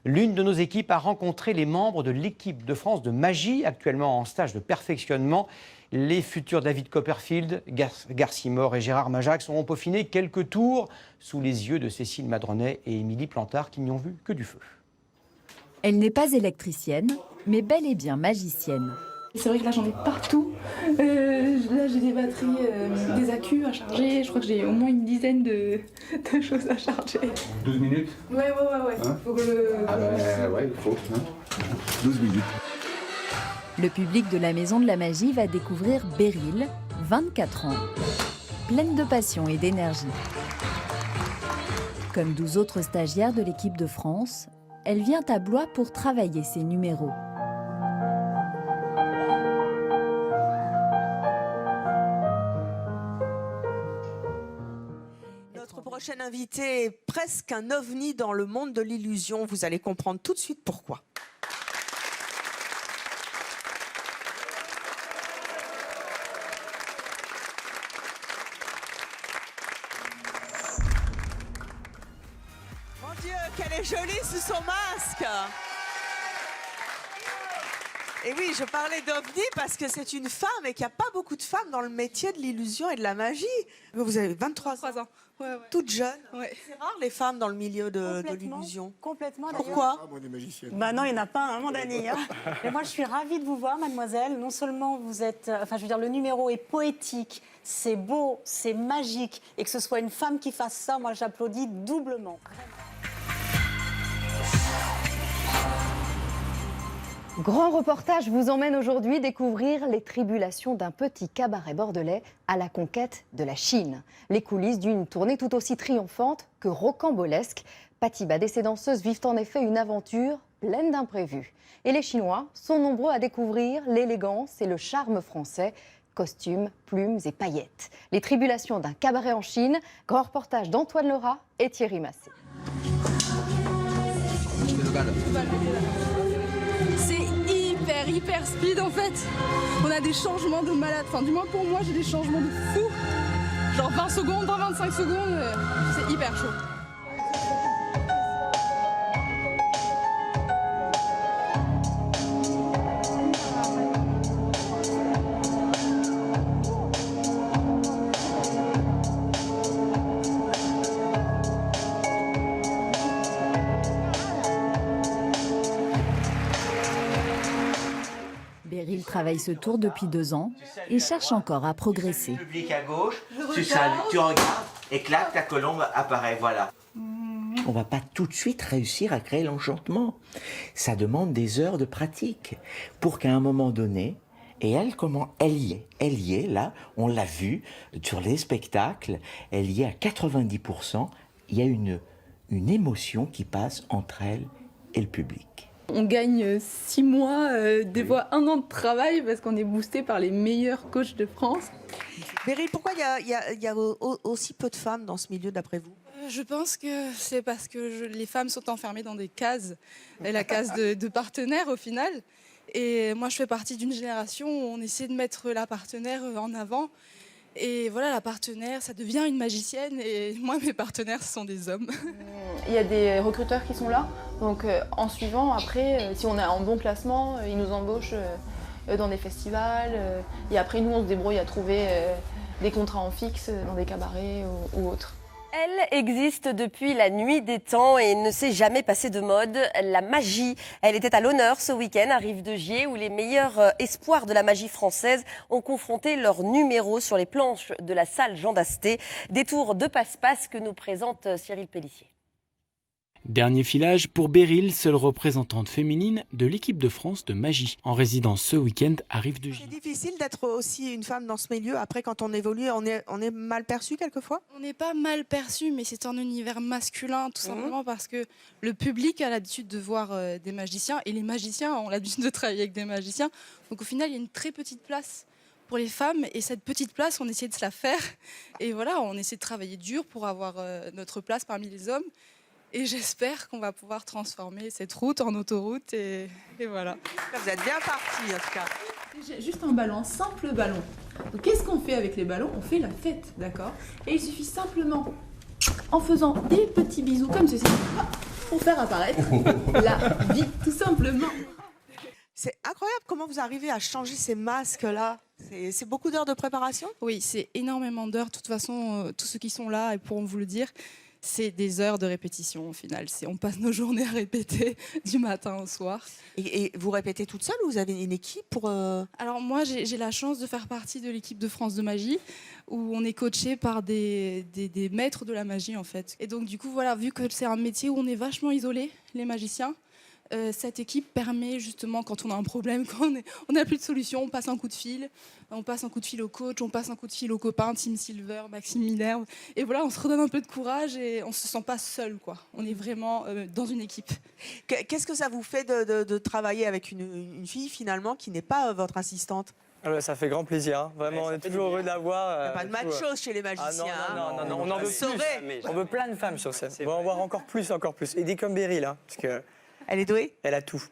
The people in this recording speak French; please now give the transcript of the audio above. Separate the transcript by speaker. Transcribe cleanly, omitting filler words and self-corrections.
Speaker 1: L'une de nos équipes a rencontré les membres de l'équipe de France de magie, actuellement en stage de perfectionnement. Les futurs David Copperfield, Garcimore et Gérard Majax auront peaufiné quelques tours sous les yeux de Cécile Madronet et Émilie Plantard qui n'y ont vu que du feu.
Speaker 2: Elle n'est pas électricienne, mais bel et bien magicienne.
Speaker 3: C'est vrai que là j'en ai partout. Là j'ai des batteries, des accus à charger. Je crois que j'ai au moins une dizaine de choses à charger.
Speaker 4: 12 minutes.
Speaker 3: Ouais.
Speaker 4: Hein,
Speaker 3: faut que
Speaker 4: ouais, il faut. Hein. 12 minutes.
Speaker 2: Le public de la Maison de la Magie va découvrir Beryl, 24 ans, pleine de passion et d'énergie. Comme 12 autres stagiaires de l'équipe de France, elle vient à Blois pour travailler ses numéros.
Speaker 5: Notre prochaine invitée est presque un ovni dans le monde de l'illusion. Vous allez comprendre tout de suite pourquoi. Mon Dieu, qu'elle est jolie sous son masque! Et oui, je parlais d'ovni parce que c'est une femme et qu'il n'y a pas beaucoup de femmes dans le métier de l'illusion et de la magie. Vous avez 23 ans.
Speaker 3: Ouais.
Speaker 5: Toute jeune.
Speaker 3: Ouais.
Speaker 5: C'est rare les femmes dans le milieu de l'illusion.
Speaker 6: Complètement.
Speaker 5: Pourquoi?
Speaker 6: Bah non, il n'y en a pas un, mon Dani. Hein. Mais moi, je suis ravie de vous voir, mademoiselle. Non seulement vous êtes... Enfin, je veux dire, le numéro est poétique, c'est beau, c'est magique. Et que ce soit une femme qui fasse ça, moi, j'applaudis doublement.
Speaker 7: Grand reportage vous emmène aujourd'hui découvrir les tribulations d'un petit cabaret bordelais à la conquête de la Chine. Les coulisses d'une tournée tout aussi triomphante que rocambolesque. Paty Bad et ses danseuses vivent en effet une aventure pleine d'imprévus. Et les Chinois sont nombreux à découvrir l'élégance et le charme français. Costumes, plumes et paillettes. Les tribulations d'un cabaret en Chine. Grand reportage d'Antoine Lerat et Thierry Massé.
Speaker 3: C'est hyper speed en fait. On a des changements de malade. Enfin, du moins pour moi, j'ai des changements de fou. Genre 20 secondes, 25 secondes, c'est hyper chaud.
Speaker 2: Beryl travaille ce tour depuis 2 ans et cherche encore à progresser.
Speaker 8: Le public à gauche, tu salues, tu regardes, et clac, ta colombe apparaît, voilà.
Speaker 9: On va pas tout de suite réussir à créer l'enchantement. Ça demande des heures de pratique pour qu'à un moment donné, et elle, comment elle y est là, on l'a vu sur les spectacles, elle y est à 90%, il y a une émotion qui passe entre elle et le public.
Speaker 3: On gagne 6 mois, des fois 1 an de travail parce qu'on est boosté par les meilleurs coachs de France.
Speaker 5: Beryl, pourquoi il y a aussi peu de femmes dans ce milieu d'après vous?
Speaker 3: Je pense que c'est parce que les femmes sont enfermées dans des cases, et la case de partenaire au final. Et moi je fais partie d'une génération où on essaie de mettre la partenaire en avant. Et voilà, la partenaire, ça devient une magicienne et moi mes partenaires ce sont des hommes.
Speaker 10: Il y a des recruteurs qui sont là, donc en suivant, après, si on a un bon classement, ils nous embauchent dans des festivals. Et après, nous, on se débrouille à trouver des contrats en fixe dans des cabarets ou autres.
Speaker 11: Elle existe depuis la nuit des temps et ne s'est jamais passée de mode. La magie, elle était à l'honneur ce week-end à Rive-de-Gier où les meilleurs espoirs de la magie française ont confronté leurs numéros sur les planches de la salle Jean d'Asté. Des tours de passe-passe que nous présente Cyril Pellissier.
Speaker 12: Dernier filage pour Beryl, seule représentante féminine de l'équipe de France de magie, en résidence ce week-end à Rive-de-Gier.
Speaker 5: C'est difficile d'être aussi une femme dans ce milieu. Après, quand on évolue, on est mal perçu quelquefois?
Speaker 3: On n'est pas mal perçu, mais c'est un univers masculin, tout simplement parce que le public a l'habitude de voir des magiciens et les magiciens ont l'habitude de travailler avec des magiciens. Donc au final, il y a une très petite place pour les femmes et cette petite place, on essaie de se la faire. Et voilà, on essaie de travailler dur pour avoir notre place parmi les hommes. Et j'espère qu'on va pouvoir transformer cette route en autoroute et voilà.
Speaker 5: Vous êtes bien partis en tout cas.
Speaker 3: J'ai juste un ballon, un simple ballon. Donc qu'est-ce qu'on fait avec les ballons? On fait la fête, d'accord? Et il suffit simplement, en faisant des petits bisous comme ceci,
Speaker 10: pour faire apparaître la vie, tout simplement.
Speaker 5: C'est incroyable comment vous arrivez à changer ces masques-là. C'est beaucoup d'heures de préparation?
Speaker 3: Oui, c'est énormément d'heures. De toute façon, tous ceux qui sont là et pourront vous le dire, c'est des heures de répétition au final. On passe nos journées à répéter du matin au soir.
Speaker 5: Et vous répétez toute seule ou vous avez une équipe pour...
Speaker 3: Alors moi, j'ai la chance de faire partie de l'équipe de France de magie où on est coaché par des maîtres de la magie en fait. Et donc du coup, voilà, vu que c'est un métier où on est vachement isolés, les magiciens, cette équipe permet justement, quand on a un problème, quand on n'a plus de solution, on passe un coup de fil. On passe un coup de fil au coach, on passe un coup de fil aux copains, Tim Silver, Maxime Miller. Et voilà, on se redonne un peu de courage et on ne se sent pas seul, quoi. On est vraiment dans une équipe.
Speaker 5: Qu'est-ce que ça vous fait de travailler avec une fille, finalement, qui n'est pas votre assistante?
Speaker 13: Ça fait grand plaisir, hein. Vraiment, on est toujours heureux de la voir.
Speaker 5: Il n'y a pas de machos chez les magiciens.
Speaker 13: Non, on en veut plus. On veut plein de femmes sur scène. On va en voir encore plus. Et des comme Beryl, hein, parce que
Speaker 5: elle est douée.
Speaker 13: Elle a tout.